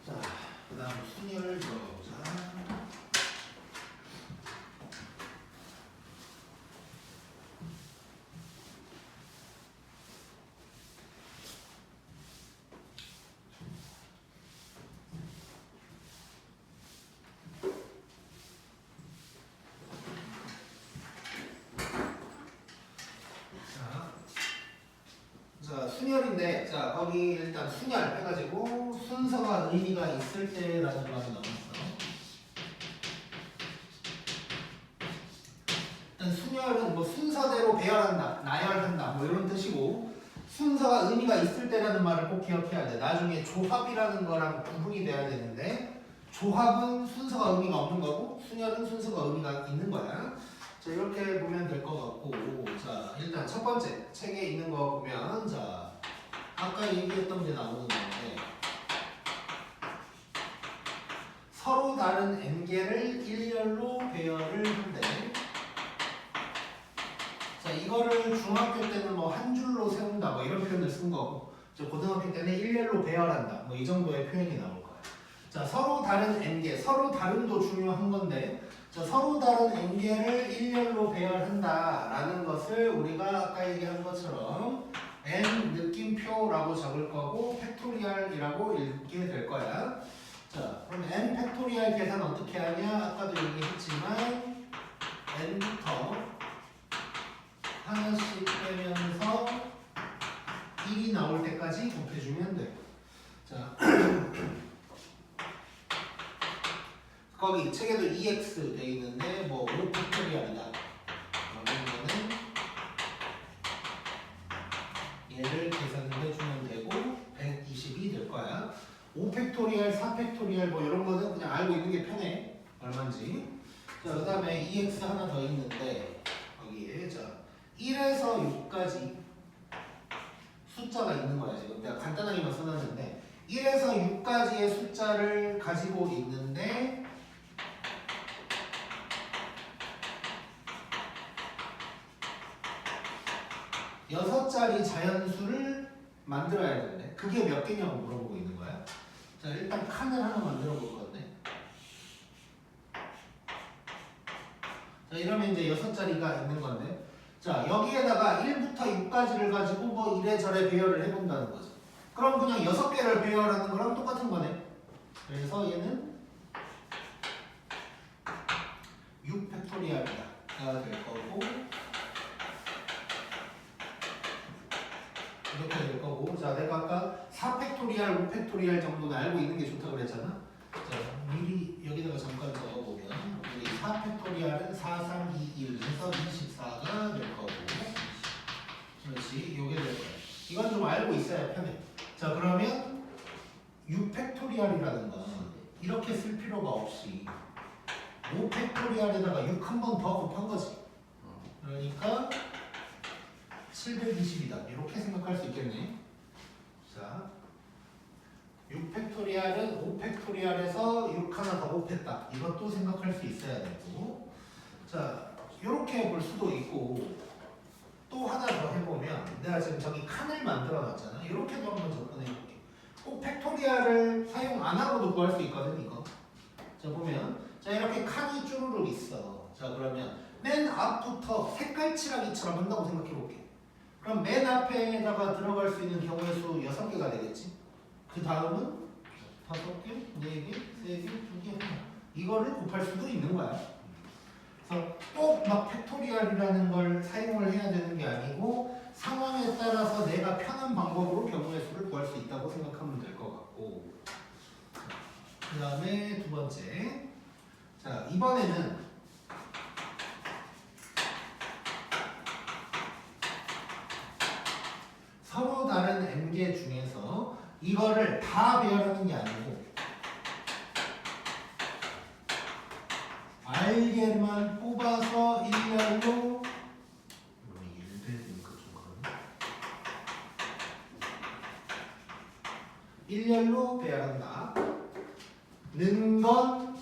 자, 그 다음 순열 들어보자. 자, 순열인데, 자, 거기 일단 순열 해가지고 순서가 의미가 있을 때라는 말이 나왔어. 일단 순열은 뭐 순서대로 배열한다, 나열한다, 뭐 이런 뜻이고, 순서가 의미가 있을 때라는 말을 꼭 기억해야 돼. 나중에 조합이라는 거랑 구분이 돼야 되는데, 조합은 순서가 의미가 없는 거고, 순열은 순서가 의미가 있는 거야. 자, 이렇게 보면 될 것 같고, 자, 일단 첫 번째 책에 있는 거 보면, 자, 아까 얘기했던 게 나오는 건데, 서로 다른 n개를 일렬로 배열을 한대. 자, 이거를 중학교 때는 뭐 한 줄로 세운다, 뭐 이런 표현을 쓴 거고, 고등학교 때는 일렬로 배열한다, 뭐 이 정도의 표현이 나올 거야. 자, 서로 다른 n개, 서로 다름도 중요한 건데, 자, 서로 다른 n개를 일렬로 배열한다라는 것을 우리가 아까 얘기한 것처럼 n 느낌표라고 적을 거고 팩토리얼이라고 읽게 될 거야. 자, 그럼 n 팩토리얼 계산 어떻게 하냐? 아까도 얘기했지만 n부터 하나씩 빼면서 1이 나올 때까지 곱해주면 돼. 자. 거기 책에도 EX 돼 있는데 뭐 5팩토리얼이다. 그러면 이거는 얘를 계산을 해주면 되고 120이 될 거야. 5팩토리얼, 4팩토리얼 뭐 이런 거는 그냥 알고 있는 게 편해. 얼마인지. 자, 그 다음에 EX 하나 더 있는데 거기에 자 1에서 6까지 숫자가 있는 거야. 지금 내가 간단하게만 써놨는데 1에서 6까지의 숫자를 가지고 있는데 여섯 자리 자연수를 만들어야 되는데 그게 몇 개냐고 물어보고 있는 거야. 자, 일단 칸을 하나 만들어 볼 건데. 자, 이러면 이제 여섯 자리가 있는 건데. 자, 여기에다가 1부터 6까지를 가지고 뭐 이래저래 배열을 해본다는 거죠. 그럼 그냥 6개를 배열하는 거랑 똑같은 거네. 그래서 얘는 6팩토리얼이다 될 거고 이렇게 될 거고. 자, 내가 아까 4팩토리얼, 5팩토리얼 정도는 알고 있는 게 좋다고 그랬잖아. 자, 미리 여기다가 잠깐 적어보면 우리 4팩토리얼은 4, 3, 2, 1 해서 24가 될 거고. 그렇지, 요게 될 거야. 이건 좀 알고 있어야 편해. 자, 그러면 6팩토리얼이라는 건 이렇게 쓸 필요가 없이 5팩토리얼에다가 6 한 번 더 곱한 거지. 그러니까 720이다. 이렇게 생각할 수 있겠네. 자, 6팩토리얼은 5팩토리얼에서 6 하나 더 곱했다. 이것도 생각할 수 있어야 되고. 자, 이렇게 볼 수도 있고 또 하나 더 해보면 내가 지금 저기 칸을 만들어 놨잖아. 이렇게도 한번 접근해 볼게. 꼭 팩토리얼을 사용 안 하고도 구할 수 있거든, 이거. 자, 보면 자, 이렇게 칸이 쭈루룩 있어. 자, 그러면 맨 앞부터 색깔 칠하기처럼 한다고 생각해 볼게. 그럼 맨 앞에다가 들어갈 수 있는 경우의 수 6개가 되겠지. 그 다음은 5개, 4개, 3개, 2개, 하나. 이거를 곱할 수도 있는 거야. 그래서 꼭 막 팩토리얼이라는 걸 사용을 해야 되는 게 아니고 상황에 따라서 내가 편한 방법으로 경우의 수를 구할 수 있다고 생각하면 될 것 같고. 그 다음에 두 번째. 자, 이번에는 서로 다른 n개 중에서 이거를 다 배열하는 게 아니고 r개만 뽑아서 일렬로 일렬로 배열한다. 는 건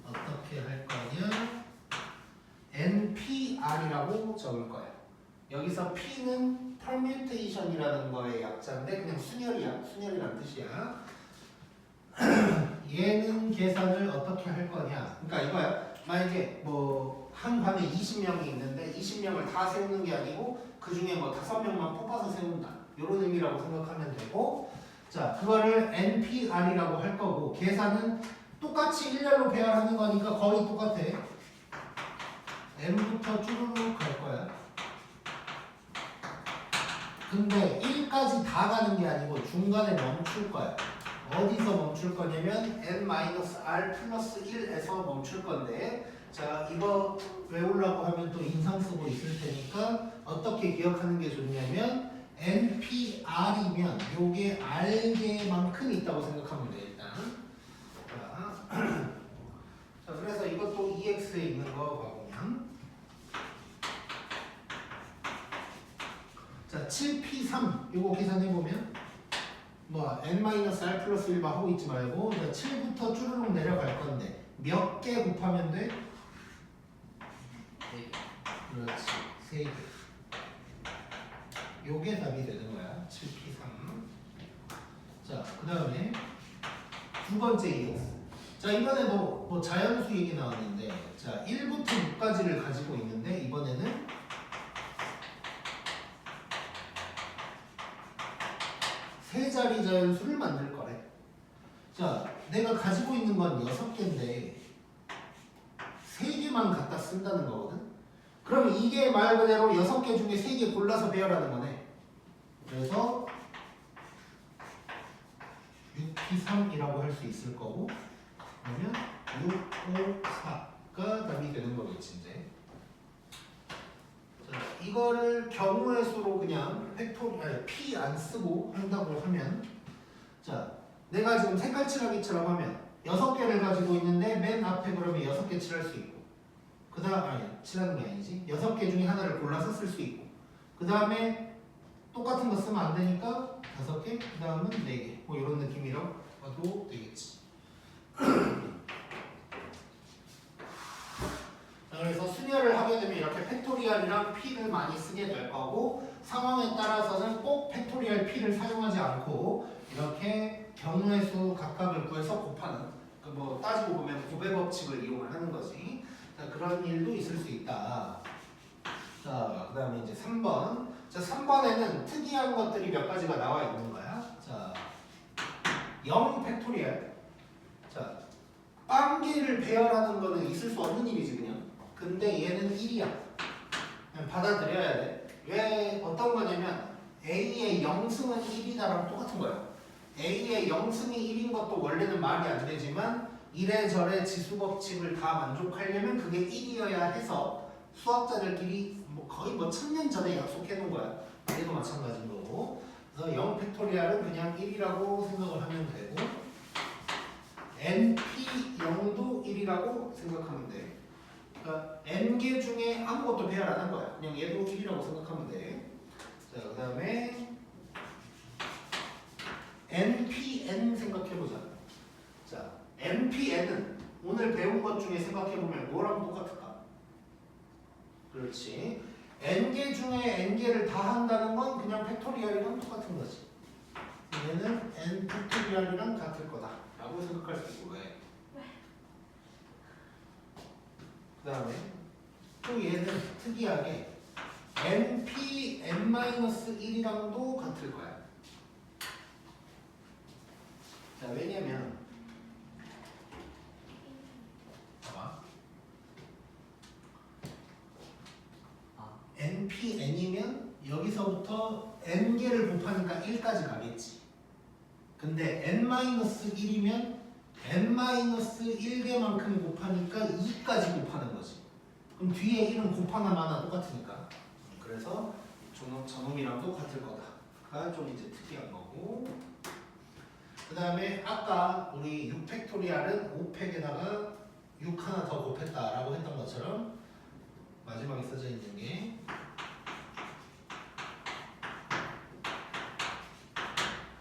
어떻게 할 거냐? NPR이라고 적을 거야. 여기서 P는 permutation이라는 거의 약자인데 그냥 순열이야. 순열이란 뜻이야. 얘는 계산을 어떻게 할 거냐? 그러니까 이거야. 만약에 뭐 한 반에 20명이 있는데 20명을 다 세우는 게 아니고 그 중에 뭐 5명만 뽑아서 세운다. 이런 의미라고 생각하면 되고, 자 그거를 NPR이라고 할 거고 계산은 똑같이 일렬로 배열하는 거니까 거의 똑같아. M부터 쭈루룩 갈 거야. 근데 1까지 다 가는 게 아니고 중간에 멈출 거야. 어디서 멈출 거냐면 n-r 플러스 1에서 멈출 건데, 자 이거 외우려고 하면 또 인상 쓰고 있을 테니까 어떻게 기억하는 게 좋냐면 NPR이면 요게 R개만큼 있다고 생각하면 돼 일단. 자 그래서 이것도 EX에 있는 거 봐보면, 자 7P3 요거 계산해보면 뭐 n-r 플러스 1만 하고 있지 말고 7부터 쭈르륵 내려갈 건데 몇 개 곱하면 돼? 3개. 그렇지, 3개. 요게 답이 되는 거야. 7P3. 자, 그 다음에 두 번째 EX. 자, 이번에도 뭐 자연수 얘기 나왔는데, 자, 1부터 6까지를 가지고 있는데, 이번에는 세 자리 자연수를 만들 거래. 자, 내가 가지고 있는 건 6개인데, 3개만 갖다 쓴다는 거거든? 그럼 이게 말 그대로 6개 중에 3개 골라서 배열하는 거네. 그래서 6P3이라고 할 수 있을 거고, 그러면 6, 5, 4가 답이 되는 거겠지 이제. 자, 이거를 경우의 수로 그냥 P 안 쓰고 한다고 하면, 자 내가 지금 색깔 칠하기처럼 하면 6개를 가지고 있는데 맨 앞에 그러면 6개 칠할 수 있고, 그 다음 아니 칠하는 게 아니지, 6개 중에 하나를 골라서 쓸 수 있고, 그 다음에 똑같은 거 쓰면 안 되니까 5개, 그 다음은 4개, 뭐 이런 느낌이라고 봐도 되겠지. 자, 그래서 순열을 하게 되면 이렇게 팩토리얼이랑 P를 많이 쓰게 될 거고, 상황에 따라서는 꼭 팩토리얼 P를 사용하지 않고 이렇게 경우의 수 각각을 구해서 곱하는, 뭐 따지고 보면 곱의 법칙을 이용을 하는 거지. 자, 그런 일도 있을 수 있다. 자, 그 다음에 이제 3번. 자, 3번에는 특이한 것들이 몇 가지가 나와 있는 거야. 자, 0 팩토리얼. 자, 빵개를 배열하는 거는 있을 수 없는 일이지 그냥. 근데 얘는 1이야. 그냥 받아들여야 돼. 왜 어떤 거냐면 A의 0승은 1이다랑 똑같은 거야. A의 0승이 1인 것도 원래는 말이 안 되지만 이래저래 지수법칙을 다 만족하려면 그게 1이어야 해서 수학자들끼리 뭐 거의 뭐 1000년 전에 약속해 놓은 거야. 얘도 마찬가지로. 그래서 0 팩토리얼은 그냥 1이라고 생각을 하면 되고, NP0도 1이라고 생각하면 돼. 그러니까 n개 중에 아무것도 배열 안 한 거야. 그냥 얘도 1이라고 생각하면 돼. 자, 그 다음에 NPN 생각해보자. 자, NPN은 오늘 배운 것 중에 생각해보면 뭐랑 똑같을까? 그렇지. n개 중에 n개를 다 한다는 건 그냥 팩토리얼이랑 똑같은 거지. 얘는 n 팩토리얼이랑 같을 거다 라고 생각할 수 있고. 왜? 그 다음에 또 얘는 특이하게 NPN-1이랑도 같을 거야. 자, 왜냐면 봐봐, NPN이면 여기서부터 n개를 곱하니까 1까지 가겠지. 근데 n-1이면 n-1개만큼 곱하니까 2까지 곱하는 거지. 그럼 뒤에 1은 곱하나 마나 똑같으니까. 그래서 저놈이랑도 같을 거다가 좀 이제 특이한 거고. 그 다음에 아까 우리 6팩토리얼은 5팩에다가 6 하나 더 곱했다라고 했던 것처럼 마지막에 써져 있는 게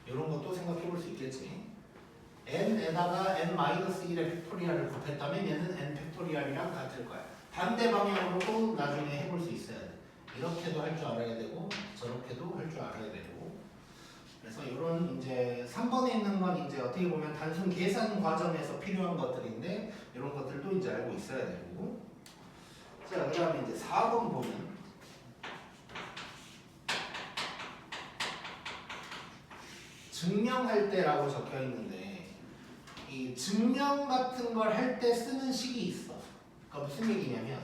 이런 것도 생각해 볼 수 있겠지. n에다가 n-1의 팩토리얼을 곱했다면 얘는 n 팩토리얼이랑 같을 거야. 반대 방향으로도 나중에 해볼 수 있어야 돼. 이렇게도 할 줄 알아야 되고 저렇게도 할 줄 알아야 되고. 그래서 이런 이제 3번에 있는 건 이제 어떻게 보면 단순 계산 과정에서 필요한 것들인데 이런 것들도 이제 알고 있어야 되고. 자, 그다음에 이제 4번 보면 증명할 때라고 적혀 있는데 이 증명 같은 걸 할 때 쓰는 식이 있어. 그러니까 무슨 얘기냐면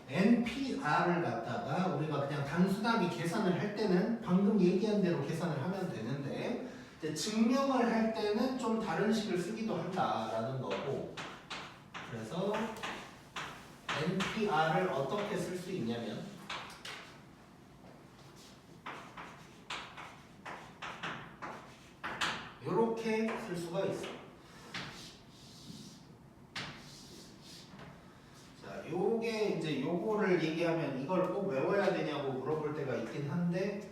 NPR을 갖다가 우리가 그냥 단순하게 계산을 할 때는 방금 얘기한 대로 계산을 하면 되는데 이제 증명을 할 때는 좀 다른 식을 쓰기도 한다라는 거고. 그래서 NPR을 어떻게 쓸 수 있냐면 이렇게 쓸 수가 있어. 자, 요게 이제 요거를 얘기하면 이걸 꼭 외워야 되냐고 물어볼 때가 있긴 한데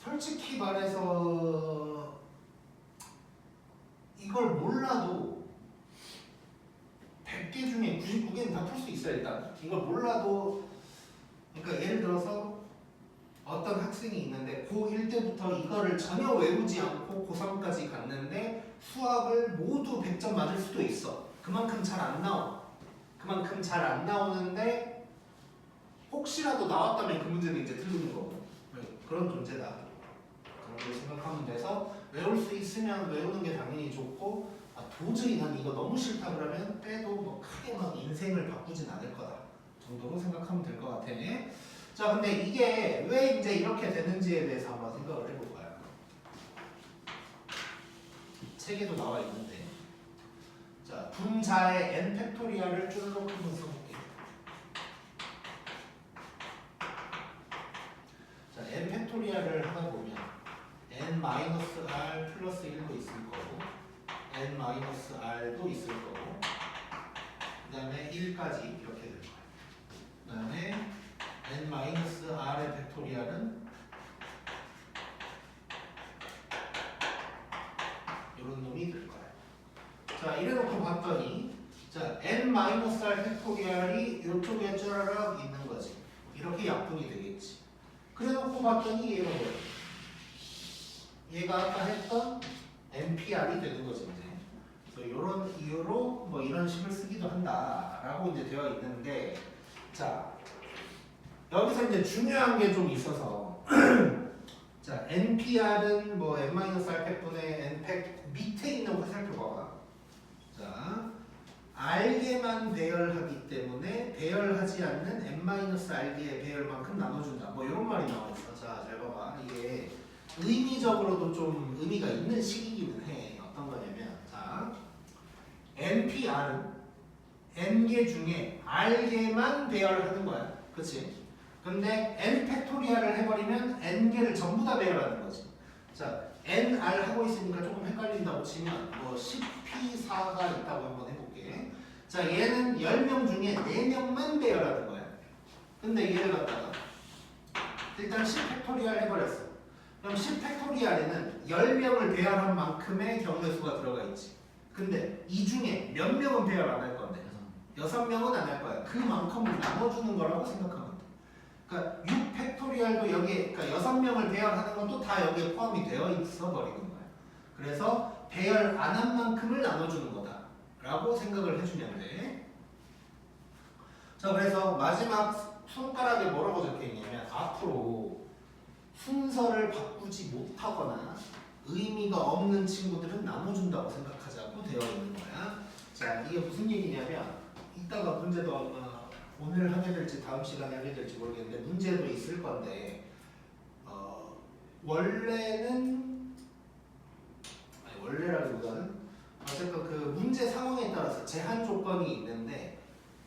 솔직히 말해서 이걸 몰라도 100개 중에 99개는 다 풀 수 있어요. 일단 이걸 몰라도, 그러니까 예를 들어서 어떤 학생이 있는데 고1 때부터 이거를 전혀 외우지 않고 고3까지 갔는데 수학을 모두 100점 맞을 수도 있어. 그만큼 잘 안 나와. 그만큼 잘 안 나오는데 혹시라도 나왔다면 그 문제는 이제 틀리는 거고. 그런 존재다. 그런 걸 생각하면 돼서 외울 수 있으면 외우는 게 당연히 좋고, 도저히 난 이거 너무 싫다 그러면 빼도 뭐 크게 막 인생을 바꾸진 않을 거다 정도로 생각하면 될 것 같아. 자, 근데 이게 왜 이제 이렇게 되는지에 대해서 한번 생각을 해볼까요? 책에도 나와 있는데, 자, 분자의 n 팩토리얼을 쭈르륵 한번 써볼게요. 자, n 팩토리얼을 하다 보면 n-r 플러스 1도 있을 거고 n-r도 있을 거고 그 다음에 1까지 이렇게 될 거예요. 그 다음에 n-r의 팩토리얼은 이런 놈이 될 거예요. 자, 이래놓고 봤더니 자, n-r 팩토리얼이 이쪽에 쭈르륵 있는 거지. 이렇게 약분이 되겠지. 그래놓고 봤더니 얘가 뭐야? 얘가 아까 했던 NPR이 되는 거지 이제. 그래서 이런 이유로 뭐 이런 식을 쓰기도 한다라고 이제 되어 있는데, 자, 여기서 이제 중요한 게 좀 있어서 자, NPR은 뭐 n-r팩분의 n팩 밑에 있는 화살표 봐봐. 자, 알게만 배열하기 때문에 배열하지 않는 n-r개의 배열만큼 나눠준다. 뭐 이런 말이 나와 있어. 자, 잘 봐봐. 이게 의미적으로도 좀 의미가 있는 식이기는 해. 어떤 거냐면, 자, NPR은 n개 중에 r개만 배열하는 거야. 그치? 근데 n 팩토리얼을 해버리면 n개를 전부 다 배열하는 거지. 자, nr 하고 있으니까 조금 헷갈린다고 치면 뭐 10p4가 있다고 한번 해볼게. 자, 얘는 10명 중에 4명만 배열하는 거야. 근데 얘를 갖다가 일단 10팩토리얼 해버렸어. 그럼 10팩토리얼에는 10명을 배열한 만큼의 경우의 수가 들어가 있지. 근데 이 중에 몇 명은 배열 안 할 건데 6명은 안 할 거야. 그만큼을 나눠주는 거라고 생각하면 돼. 그러니까 6팩토리얼도 여기에, 그러니까 6명을 배열하는 것도 다 여기에 포함이 되어 있어 버리는 거야. 그래서 배열 안 한 만큼을 나눠주는 거다 라고 생각을 해주면 돼. 자, 그래서 마지막 손가락에 뭐라고 적혀있냐면 앞으로 순서를 바꾸지 못하거나 의미가 없는 친구들은 나눠준다고 생각하자고 되어 있는 거야. 자, 이게 무슨 얘기냐면 이따가 문제도 오늘 하게 될지 다음 시간에 하게 될지 모르겠는데 문제도 있을 건데 원래라기보다는 어쨌든 그 문제 상황에 따라서 제한 조건이 있는데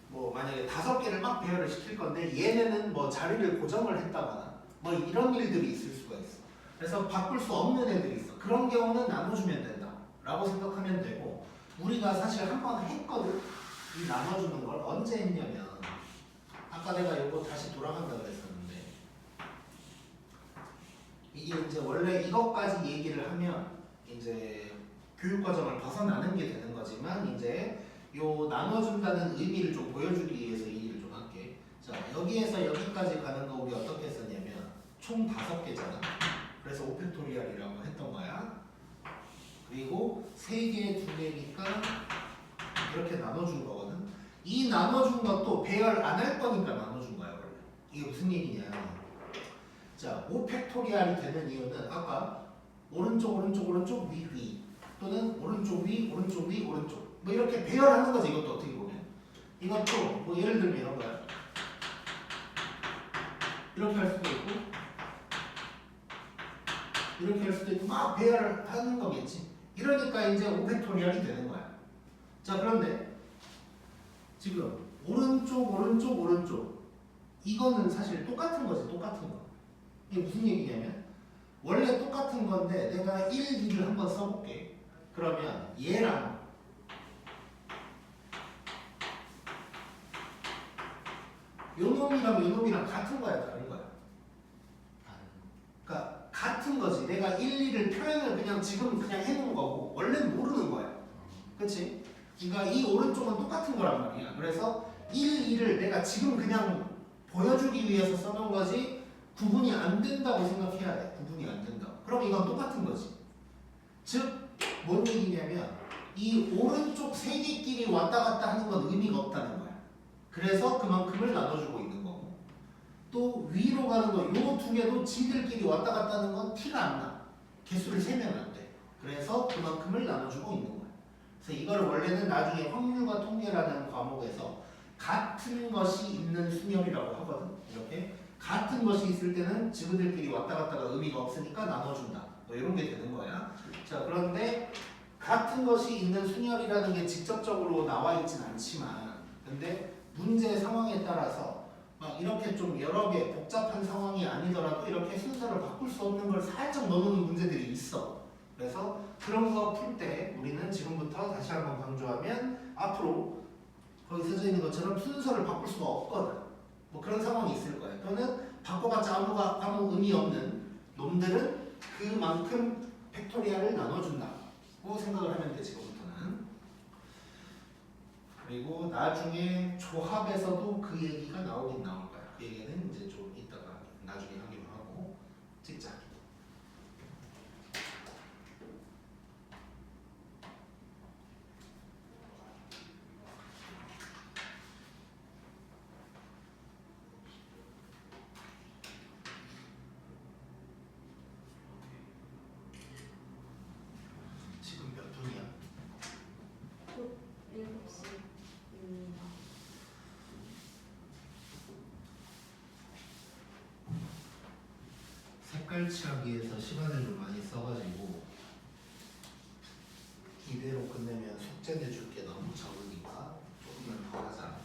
뭐 만약에 5개를 막 배열을 시킬 건데 얘네는 뭐 자리를 고정을 했다거나 뭐 이런 일들이 있을 수가 있어. 그래서 바꿀 수 없는 애들이 있어. 그런 경우는 나눠주면 된다 라고 생각하면 되고, 우리가 사실 한 번 했거든. 이 나눠주는 걸 언제 했냐면 아까 내가 이거 다시 돌아간다 그랬었는데, 이게 이제 원래 이것까지 얘기를 하면 이제 교육과정을 벗어나는 게 되는 거지만 이제 요 나눠준다는 의미를 좀 보여주기 위해서 이 얘기를 좀 할게. 자, 자, 여기에서 여기까지 가는 거 우리 어떻게 썼냐면 총 5개잖아. 그래서 5팩토리얼이라고 했던 거야. 그리고 3개, 2개니까 이렇게 나눠준 거거든. 이 나눠준 것도 배열 안 할 거니까 나눠준 거야 원래. 이게 무슨 얘기냐. 자, 5팩토리얼이 되는 이유는 아까 오른쪽 오른쪽 오른쪽 위 위 또는 오른쪽 위 오른쪽 위 오른쪽 뭐 이렇게 배열하는 거지. 이것도 어떻게 보면 이것도 뭐 예를 들면 이런 거야. 이렇게 할 수도 있고 이렇게 할 수도 있고 막 배열하는 거겠지. 이러니까 이제 5팩토리얼이 되는 거야. 자, 그런데 지금 오른쪽 오른쪽 오른쪽 이거는 사실 똑같은 거지. 똑같은 거. 이게 무슨 얘기냐면 원래 똑같은 건데 내가 1, 2를 한번 써볼게. 그러면 얘랑 요 놈이랑 요 놈이랑 같은 거야 다른 거야? 그러니까 같은 거지. 내가 1, 2를 표현을 그냥 지금 그냥 해놓은 거고 원래는 모르는 거야. 그치? 그러니까 이 오른쪽은 똑같은 거란 말이야. 그래서 1, 2를 내가 지금 그냥 보여주기 위해서 써놓은 거지 구분이 안 된다고 생각해야 돼. 구분이 안 된다고. 그럼 이건 똑같은 거지. 즉, 뭔 얘기냐면 이 오른쪽 3개끼리 왔다 갔다 하는 건 의미가 없다는 거야. 그래서 그만큼을 나눠주고 있는 거고 또 위로 가는 거 요 2개도 지들끼리 왔다 갔다 하는 건 티가 안 나. 개수를 세면 안 돼. 그래서 그만큼을 나눠주고 있는 거야. 그래서 이걸 원래는 나중에 확률과 통계라는 과목에서 같은 것이 있는 수열이라고 하거든. 이렇게 같은 것이 있을 때는 지그들끼리 왔다 갔다가 의미가 없으니까 나눠준다. 뭐 이런 게 되는 거야. 자, 그런데 같은 것이 있는 순열이라는 게 직접적으로 나와 있진 않지만 근데 문제 상황에 따라서 막 이렇게 좀 여러 개 복잡한 상황이 아니더라도 이렇게 순서를 바꿀 수 없는 걸 살짝 넣어놓는 문제들이 있어. 그래서 그런 거 풀 때 우리는 지금부터 다시 한번 강조하면 앞으로 거기 써져 있는 것처럼 순서를 바꿀 수가 없거든. 뭐 그런 상황이 있을 거야. 또는 바꿔봤자 아무 의미 없는 놈들은 그만큼 팩토리얼을 나눠준다고 생각을 하면 돼. 지금부터는. 그리고 나중에 조합에서도 그 얘기가 나오긴 나올 거야. 그 얘기는 이제 좀 이따가 나중에 하기로 하고 찍자. 지금 몇 분이야? 7시입니다. 색깔 칠하기에서 시간을 좀 많이 써가지고 이대로 끝내면 숙제 내줄 게 너무 적으니까 조금만 더 하자.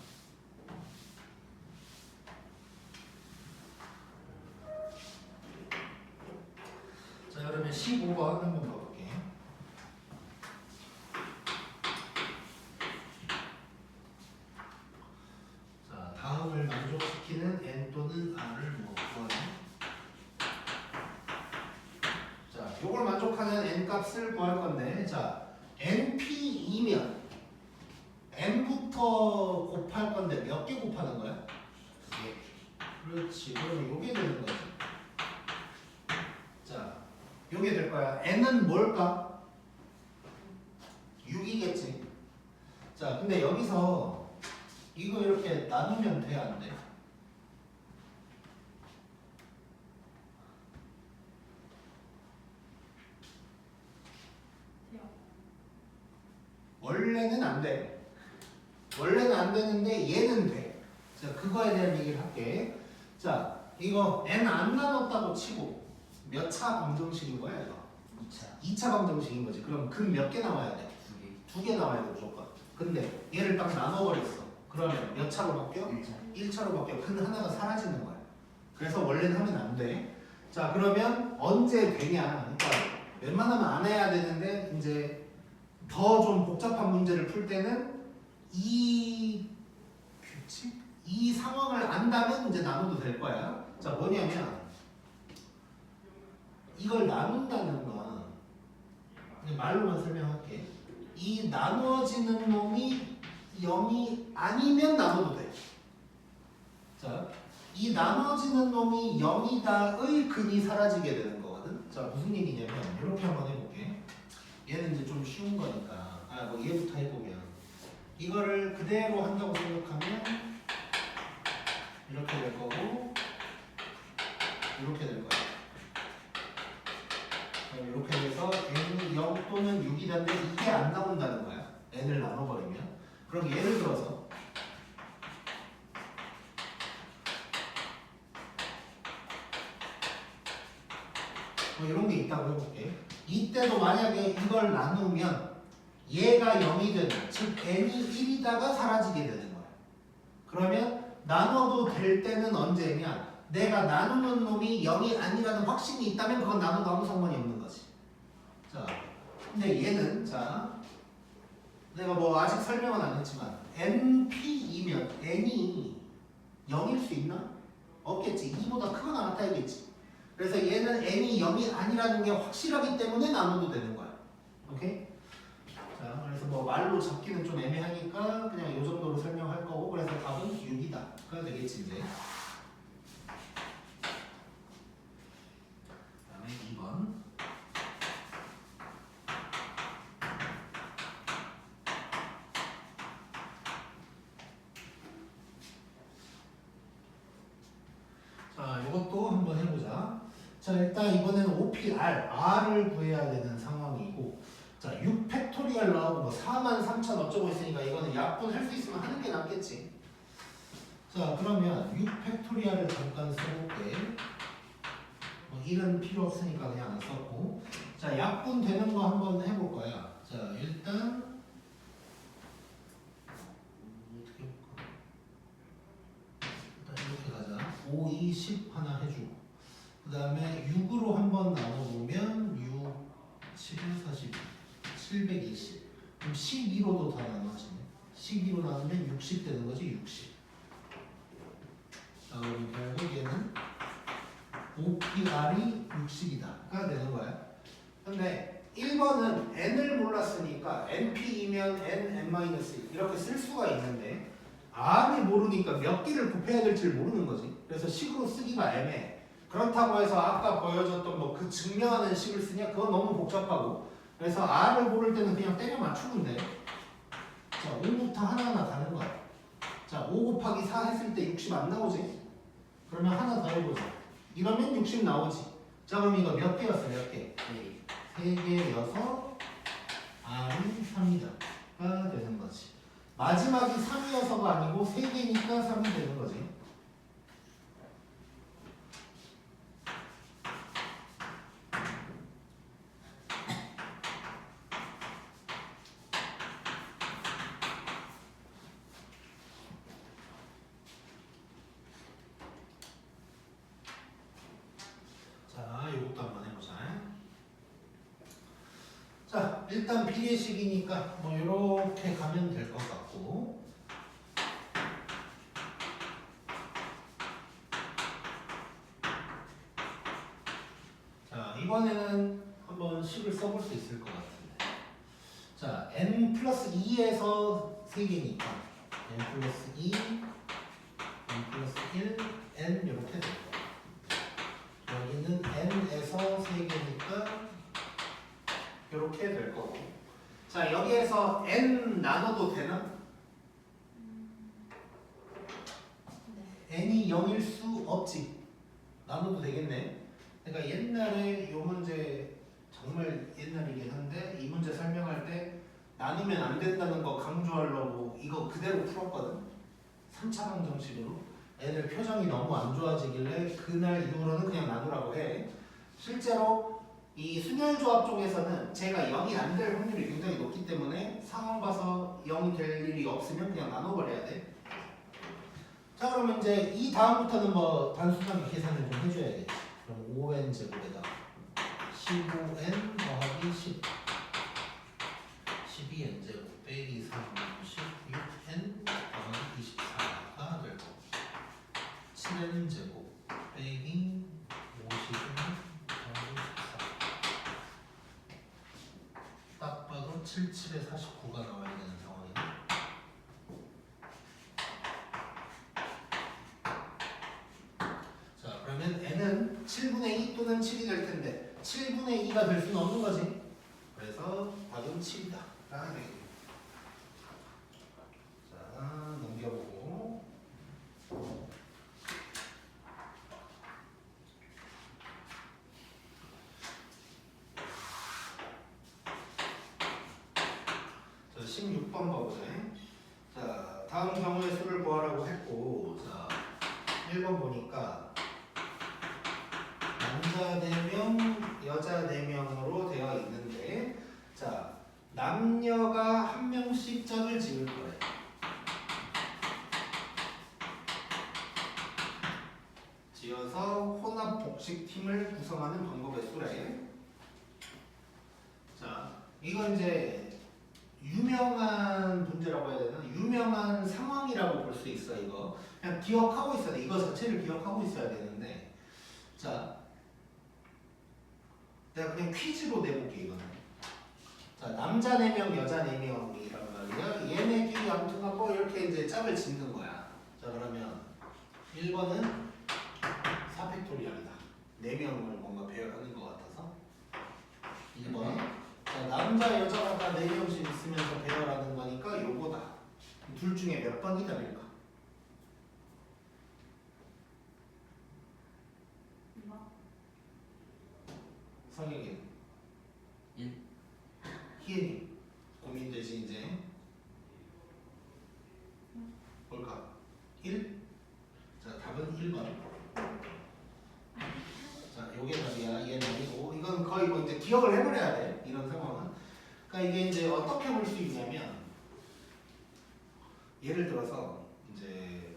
자, 그러면 15번 한번 가볼게. 자, 다음을 만족시키는 n 또는 r을 뭐 구하냐? 자, 요걸 만족하는 n 값을 구할 건데, 자, np이면 n부터 곱할 건데 몇 개 곱하는 거야? 그렇지. 그러면 요게 되는 거지. 자, 요게 될 거야. n은 뭘까? 6이겠지. 자, 근데 여기서 이거 이렇게 나누면 돼, 안 돼? 돼요. 원래는 안 돼. 원래는 안 되는데 얘는 돼. 자, 그거에 대한 얘기를 할게. 자, 이거 n 안 나눴다고 치고 몇 차 방정식인 거야, 이거? 2차 방정식인 거지. 그럼 근 몇 개 나와야 돼? 2개 나와야 돼, 무조건. 근데 얘를 딱 나눠버렸어. 그러면 몇 차로 바뀌어? 1차로 바뀌어. 근 하나가 사라지는 거야. 그래서 원래는 하면 안 돼. 자, 그러면 언제 되냐? 그러니까 웬만하면 안 해야 되는데 이제 더 좀 복잡한 문제를 풀 때는 이 규칙? 이 상황을 안다면 이제 나눠도 될 거야. 자, 뭐냐면 이걸 나눈다는 건 그냥 말로만 설명할게. 이 나누어지는 놈이 0이 아니면 나눠도 돼. 자, 이 나눠지는 놈이 0이다의 근이 사라지게 되는 거거든. 자, 무슨 얘기냐면 이렇게 한번 해볼게. 얘는 이제 좀 쉬운 거니까 뭐 얘부터 해보면 이거를 그대로 한다고 생각하면 이렇게 될 거고 이렇게 될 거야. 그럼 이렇게 돼서 n이 0 또는 6이라는데 이게 안 나온다는 거야. n을 나눠버리면. 그럼 예를 들어서 뭐 이런 게 있다고 해볼게. 이때도 만약에 이걸 나누면 얘가 0이 되는, 즉 n이 1이다가 사라지게 되는 거야. 그러면 나눠도 될 때는 언제냐? 내가 나누는 놈이 0이 아니라는 확신이 있다면 그건 나눠도 아무 상관이 없는 거지. 자, 근데 얘는 자, 내가 뭐 아직 설명은 안 했지만 np이면 n이 0일 수 있나? 없겠지. 2보다 크거나 같아야겠지. 그래서 얘는 n이 0이 아니라는 게 확실하기 때문에 나눠도 되는 거야. 오케이? 자, 그래서 뭐 말로 잡기는 좀 애매하니까 그냥 이 정도로 설명할 거고, 그래서 답은 6이다가 되겠지 이제. 그다음에 2번. 자, 이것도 한번 해보자. 자, 일단 이번에는 OPR, R을 구해야 되는 상황이고, 자, 6 팩토리얼 나오고 뭐 43,000 어쩌고 있으니까 이거는 약분할 수 있으면 하는 게 낫겠지. 자, 그러면 6 팩토리얼을 잠깐 써볼게. 뭐 1은 필요 없으니까 그냥 안 썼고. 자, 약분되는 거 한번 해볼 거야. 자, 일단 어떻게 해볼까? 일단 이렇게 가자. 5, 2, 10 하나 해주고, 그 다음에 6으로 한번 나눠보면 6, 11, 40, 720. 그럼 12로도 다 나눠지네. 12로 나누면 60 되는 거지, 60. 자, 그럼 결국에는 OPR이 60이다가 되는 거야. 근데 1번은 n을 몰랐으니까 np이면 n-1 이렇게 쓸 수가 있는데 r을 모르니까 몇 개를 곱해야 될지 모르는 거지. 그래서 식으로 쓰기가 애매해. 그렇다고 해서 아까 보여줬던 뭐 그 증명하는 식을 쓰냐? 그건 너무 복잡하고. 그래서 r을 모를 때는 그냥 때려 맞추면 돼. 자, 5부터 하나하나 가는 거야. 자, 5 곱하기 4 했을 때 60 안 나오지? 그러면 하나 더 해보자. 이러면 60 나오지. 자, 그럼 이거 몇 개였어? 몇 개? 3개여서 r은 3이다가 되는 거지. 마지막이 3이어서가 아니고 3개니까 3이 되는 거지. 자, 이것도 한번 해보자. 자, 일단 비례식이니까 뭐 이렇게 가면 될 것 같고, 자, 이번에는 한번 식을 써볼 수 있을 것 같은데, 자, n 플러스 2에서 3개니까 n 플러스 2, n 플러스 1, n 이렇게 될 거야. 여기는 n에서 3개니까 이렇게 될 거고. 자, 여기에서 n 나눠도 되나? n이 0일 수 없지. 나눠도 되겠네. 그러니까 옛날에 이 문제 정말 옛날이긴 한데 이 문제 설명할 때 나누면 안 된다는 거 강조하려고 이거 그대로 풀었거든. 3차 방정식으로. 애들 표정이 너무 안 좋아지길래 그날 이후로는 그냥 나누라고 해. 실제로 이 순열조합 쪽에서는 제가 0이 안 될 확률이 굉장히 높기 때문에 상황 봐서 0이 될 일이 없으면 그냥 나눠버려야 돼. 자, 그러면 이제 이 다음부터는 뭐 단순하게 계산을 좀 해줘야겠지. 그럼 5n 제곱에다 15n 더하기 10, 12n 제곱 빼기 36n 더하기 24가 될 거고, 7n 제곱 빼기 50n 더하기 14. 딱 봐도 77에 49가 나와야 되는 상황이네. 7분의 2 또는 7이 될 텐데 7분의 2가 될 수는 없는 거지. 그래서 답은 7이다. 라는 얘기예요. 자, 넘겨보고. 자, 16번 봐보자. 자, 다음 경우의 수를 구하라고 했고, 자, 1번 보니까 남자 4명, 여자 4명으로 되어 있는데, 자, 남녀가 한 명씩 짝을 지을 거래. 지어서 혼합 복식 팀을 구성하는 방법의 수래. 자, 이건 이제 유명한 문제라고 해야 되나? 유명한 상황이라고 볼 수 있어. 이거 그냥 기억하고 있어야 돼. 이거 자체를 기억하고 있어야 되는데, 자, 내가 그냥 퀴즈로 내볼게 이거는. 자, 남자 4명, 여자 4명이란 말이야. 얘네끼리 아무튼 뭐 이렇게 이제 짝을 짓는 거야. 자, 그러면 1번은 4팩토리알이다. 4명을 뭔가 배열하는 것 같아서. 2번. 자, 남자, 여자가 4명씩 있으면서 배열하는 거니까 요거다. 둘 중에 몇 번이 답일까? 2번. 성혁이. 1. 희은이. 고민되지 이제. 뭘까? 1? 자, 답은 1번. 자, 요게 답이야. 얘는 아니고. 이건 거의 뭐 이제 기억을 해버려야 돼. 이런 상황은. 그러니까 이게 이제 어떻게 볼 수 있냐면, 예를 들어서 이제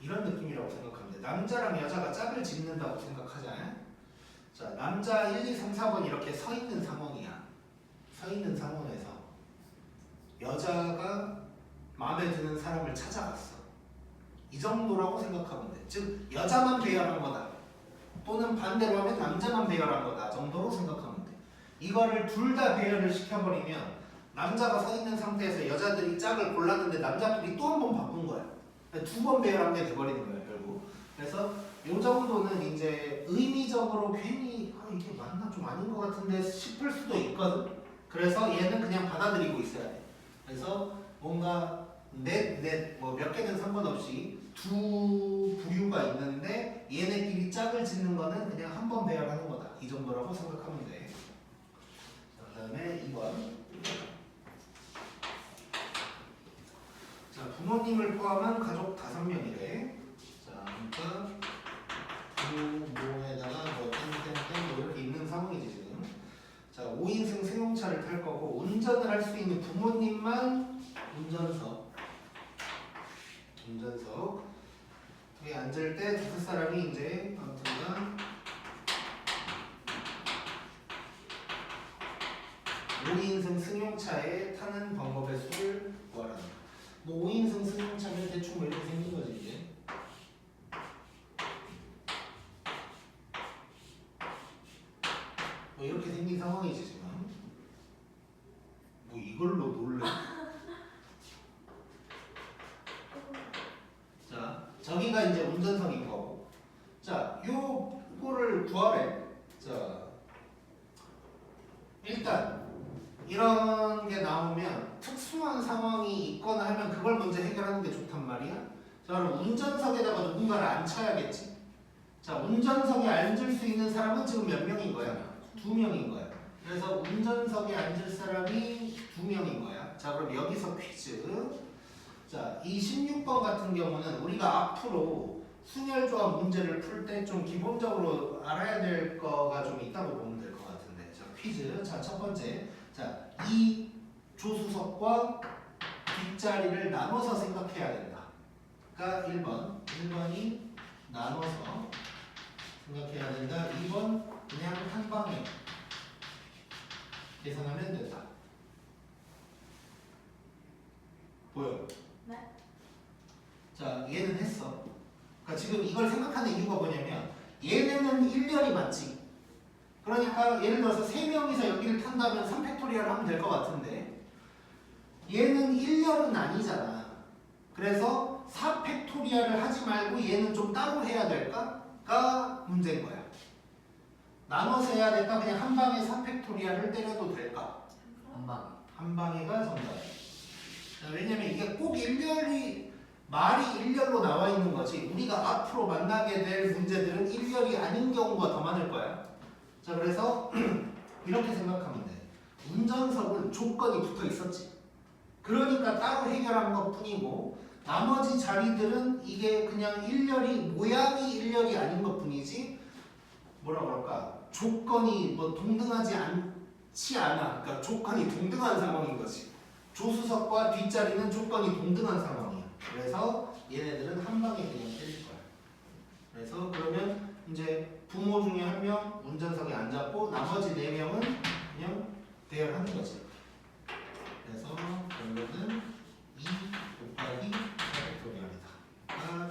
이런 느낌이라고 생각하면 돼. 남자랑 여자가 짝을 짓는다고 생각하잖아요. 자, 남자 1, 2, 3, 4번 이렇게 서 있는 상황이야. 서 있는 상황에서 여자가 마음에 드는 사람을 찾아갔어. 이 정도라고 생각하면 돼. 즉 여자만 배열한 거다. 또는 반대로 하면 남자만 배열한 거다 정도로 생각하면 돼. 이거를 둘 다 배열을 시켜버리면 남자가 서 있는 상태에서 여자들이 짝을 골랐는데 남자들이 또 한 번 바꾼 거야. 2번 배열한 게 돼버리는 거야 결국. 그래서 이 정도는 이제 의미적으로 괜히 이게 맞나 좀 아닌 것 같은데 싶을 수도 있거든. 그래서 얘는 그냥 받아들이고 있어야 돼. 그래서 뭔가 넷 뭐 몇 개는 상관없이 두 부류가 있는데 얘네끼리 짝을 짓는 거는 그냥 한 번 배열하는 거다. 이 정도라고 생각하면 돼. 자, 그다음에 2번. 자, 부모님을 포함한 가족 5명이래. 자, 그러니까 부모에다가 뭐 땡땡땡 뭐 이렇게 있는 상황이지 지금. 자, 5인승 승용차를 탈 거고 운전을 할 수 있는 부모님만 운전석. 여기 앉을 때 5사람이 이제 아무튼간 5인승 승용차에 타는 방법의 수를 구하라는 거야. 뭐 5인승 승용차면 대충 뭐 이렇게 생긴 거지 이제. 뭐 이렇게 생긴 상황이지 지금. 뭐 이걸로 놀래? 자, 저기가 이제 운전석인 거고. 자, 요거를 구하래. 자, 일단 이런 게 나오면 특수한 상황이 있거나 하면 그걸 먼저 해결하는 게 좋단 말이야. 자, 그럼 운전석에다가 누군가를 앉혀야겠지. 자, 운전석에 앉을 수 있는 사람은 지금 몇 명인 거야? 2명인 거야. 그래서 운전석에 앉을 사람이 2명인 거야. 자, 그럼 여기서 퀴즈. 자, 이 16번 같은 경우는 우리가 앞으로 순열조합 문제를 풀 때 좀 기본적으로 알아야 될 거가 좀 있다고 보면 될 것 같은데. 자, 퀴즈. 자, 첫 번째. 자, 이 조수석과 뒷자리를 나눠서 생각해야 된다. 그러니까 1번이 나눠서 생각해야 된다. 2번 그냥 한 방에 계산하면 된다. 보여? 네. 자, 얘는 했어. 그러니까 지금 이걸 생각하는 이유가 뭐냐면 얘네는 1년이 맞지. 그러니까 예를 들어서 3명이서 여기를 탄다면 3팩토리얼 하면 될 것 같은데 얘는 1년은 아니잖아. 그래서 4팩토리얼을 하지 말고 얘는 좀 따로 해야 될까? 가 문제인 거야. 나눠서 해야 될까? 그냥 한 방에 4팩토리얼을 때려도 될까? 한 방에. 한 방에가 정답이야. 왜냐면 이게 꼭 일렬이 말이 일렬로 나와 있는 거지. 우리가 앞으로 만나게 될 문제들은 일렬이 아닌 경우가 더 많을 거야. 자, 그래서 이렇게 생각하면 돼. 운전석은 조건이 붙어 있었지. 그러니까 따로 해결한 것 뿐이고 나머지 자리들은 이게 그냥 일렬이 모양이 일렬이 아닌 것 뿐이지 뭐라 그럴까 조건이 뭐 동등하지 않지 않아. 그러니까 조건이 동등한 상황인 거지. 조수석과 뒷자리는 조건이 동등한 상황이야. 그래서 얘네들은 한 방에 그냥 때릴 거야. 그래서 그러면 이제 부모 중에 한 명 운전석에 앉았고 나머지 4명은 그냥 대열하는 거지. 그래서 결론은 2 곱하기 4팩토리얼이다.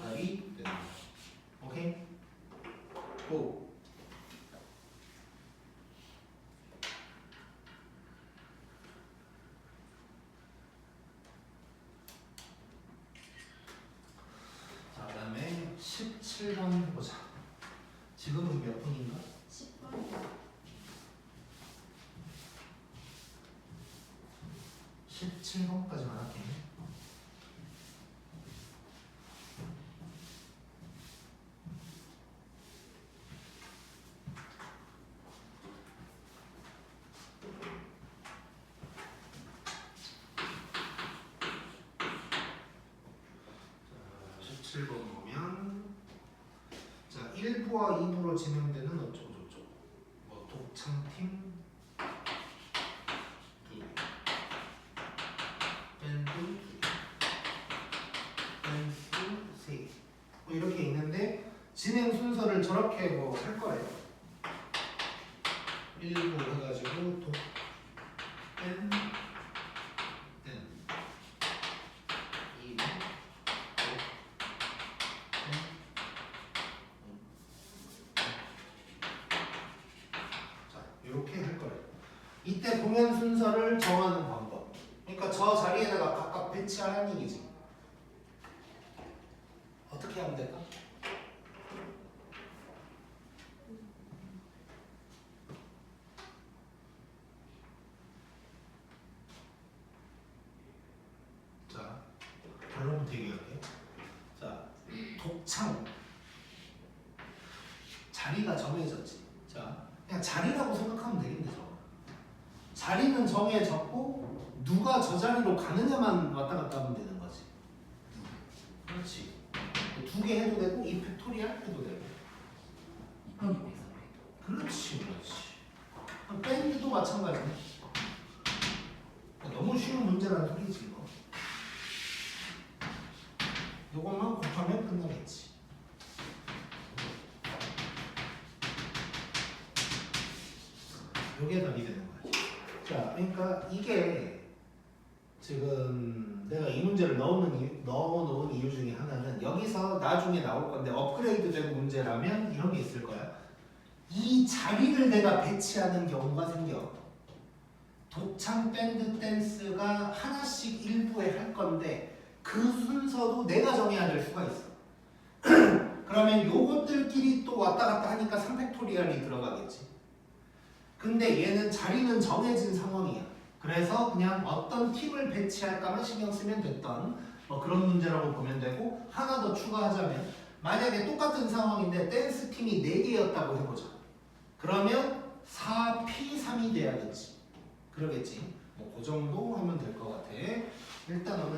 답이 되는 거야. 오케이? 고! 자, 그 다음에 17번 해보자. 지금은 몇 분인가? 10번. 17번까지만 할게. 자, 17번 보면 자 1부와 2부로 진행되는 어쩌고저쩌고 뭐 독창팀 밴드 댄스 세 뭐 이렇게 있는데 진행 순서를 저렇게 뭐 할 거예요. 1부 해가지고 독 밴 댄 2부 독 밴 자 이렇게 할 거예요. 이때 공연 순서를 정하는 방법. 그러니까 저 자리에다가 각각 배치하라는 얘기지. 어떻게 하면 될까? 자, 결론부터 얘기할게요. 자, 독창 자리가 정해졌지. 자, 그냥 자리라고 생각하면 되겠네. 저거. 자리는 정해졌고 누가 저 자리로 가느냐만 왔다 갔다 하면 되는 거지. 그렇지. 2개 해도 되고 2팩토리얼 해도 되고. 2팩이 왜 3팩? 그렇지, 그렇지. 밴드도 마찬가지네. 너무 쉬운 문제라는 소리지 이거. 이것만 곱하면 끝나겠지. 요게 답이 되는 거야. 자, 그러니까 이게 지금 내가 이 문제를 넣어놓은 이유 중에 하나는 여기서 나중에 나올 건데 업그레이드된 문제라면 이런 게 있을 거야. 이 자리를 내가 배치하는 경우가 생겨. 독창 밴드 댄스가 하나씩 일부에 할 건데 그 순서도 내가 정해야 될 수가 있어. 그러면 요것들끼리 또 왔다 갔다 하니까 3팩토리얼이 들어가겠지. 근데 얘는 자리는 정해진 상황이야. 그래서 그냥 어떤 팀을 배치할까만 신경 쓰면 됐던 뭐 그런 문제라고 보면 되고, 하나 더 추가하자면 만약에 똑같은 상황인데 댄스 팀이 4개였다고 해보자. 그러면 4P3이 돼야겠지. 그러겠지. 뭐 그 정도 하면 될 것 같아. 일단은